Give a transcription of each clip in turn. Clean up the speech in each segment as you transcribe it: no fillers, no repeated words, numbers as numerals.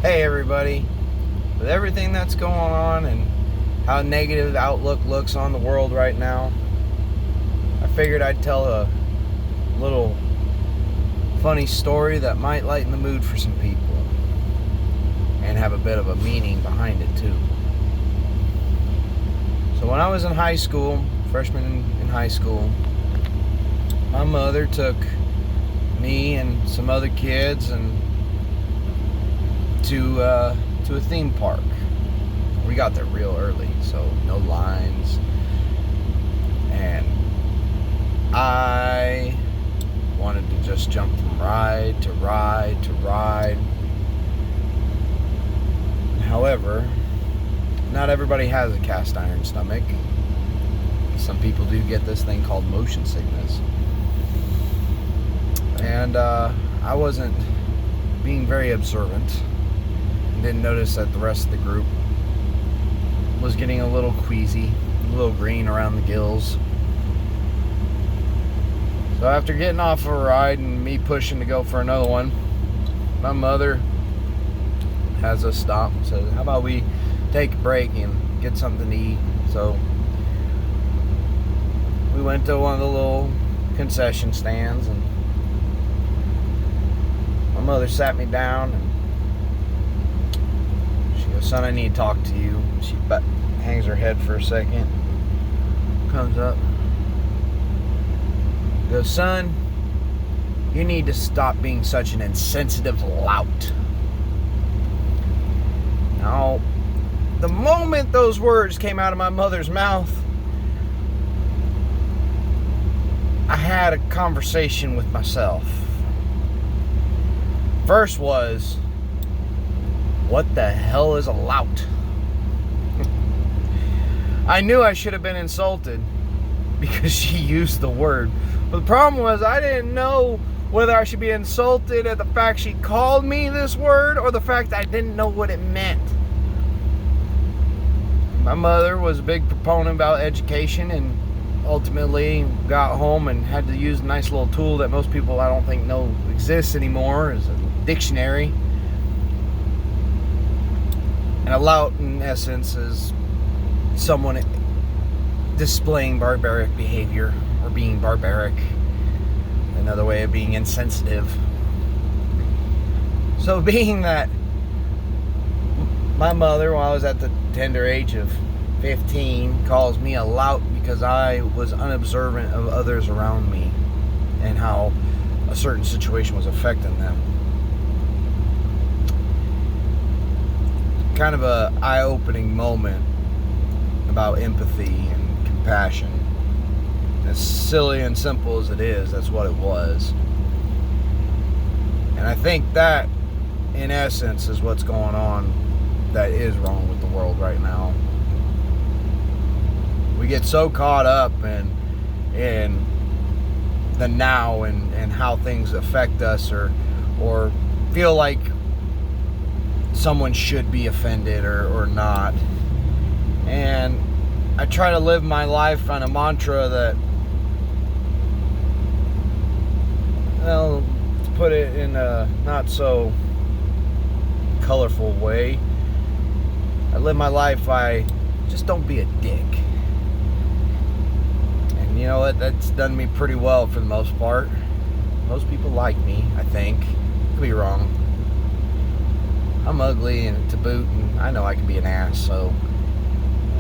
Hey everybody, with everything that's going on and how negative outlook looks on the world right now, I figured I'd tell a little funny story that might lighten the mood for some people and have a bit of a meaning behind it too. So when I was in high school, freshman in high school, my mother took me and some other kids and to a theme park. We got there real early, so no lines, and I wanted to just jump from ride to ride to ride. However, not everybody has a cast iron stomach. Some people do get this thing called motion sickness, and I wasn't being very observant. Didn't notice that the rest of the group was getting a little queasy, a little green around the gills. So after getting off a ride and me pushing to go for another one, my mother has us stop and says, how about we take a break and get something to eat? So we went to one of the little concession stands, and my mother sat me down and son, I need to talk to you. She hangs her head for a second, comes up, goes, son, you need to stop being such an insensitive lout. Now, the moment those words came out of my mother's mouth, I had a conversation with myself. First was, what the hell is a lout? I knew I should have been insulted because she used the word. But the problem was I didn't know whether I should be insulted at the fact she called me this word or the fact I didn't know what it meant. My mother was a big proponent about education and ultimately got home and had to use a nice little tool that most people I don't think know exists anymore, is a dictionary. And a lout, in essence, is someone displaying barbaric behavior or being barbaric. Another way of being insensitive. So being that my mother, while I was at the tender age of 15, calls me a lout because I was unobservant of others around me and how a certain situation was affecting them. Kind of a eye-opening moment about empathy and compassion. As silly and simple as it is, that's what it was. And I think that, in essence, is what's going on that is wrong with the world right now. We get so caught up in the now and how things affect us or feel like someone should be offended or not. And I try to live my life on a mantra that, well, to put it in a not so colorful way, I live my life by just don't be a dick. And you know what? That's done me pretty well for the most part. Most people like me, I think. Could be wrong. I'm ugly and to boot, and I know I can be an ass, so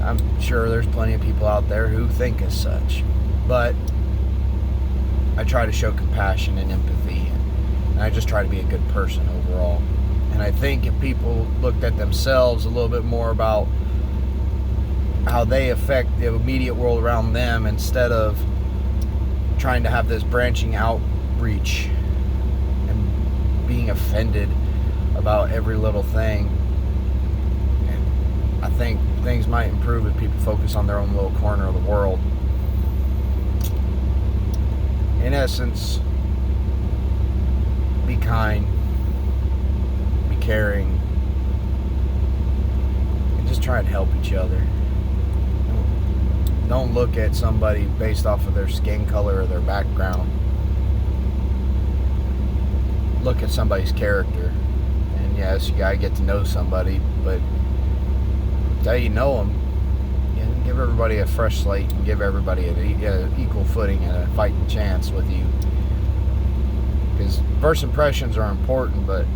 I'm sure there's plenty of people out there who think as such. But I try to show compassion and empathy, and I just try to be a good person overall. And I think if people looked at themselves a little bit more about how they affect the immediate world around them instead of trying to have this branching outreach and being offended about every little thing, and I think things might improve if people focus on their own little corner of the world. In essence, be kind, be caring, and just try and help each other. Don't look at somebody based off of their skin color or their background. Look at somebody's character. And yes, you gotta get to know somebody, but until you know them, you know, give everybody a fresh slate and give everybody an equal footing and a fighting chance with you. Because first impressions are important, but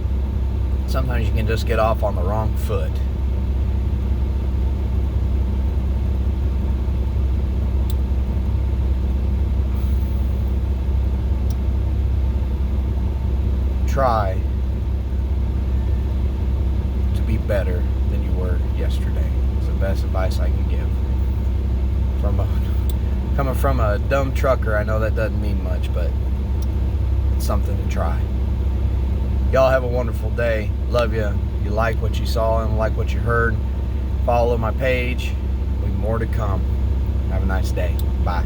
sometimes you can just get off on the wrong foot. Try to be better than you were yesterday. It's the best advice I can give. Coming from a dumb trucker, I know that doesn't mean much, but it's something to try. Y'all have a wonderful day. Love you. You like what you saw and like what you heard, follow my page. There'll be more to come. Have a nice day. Bye.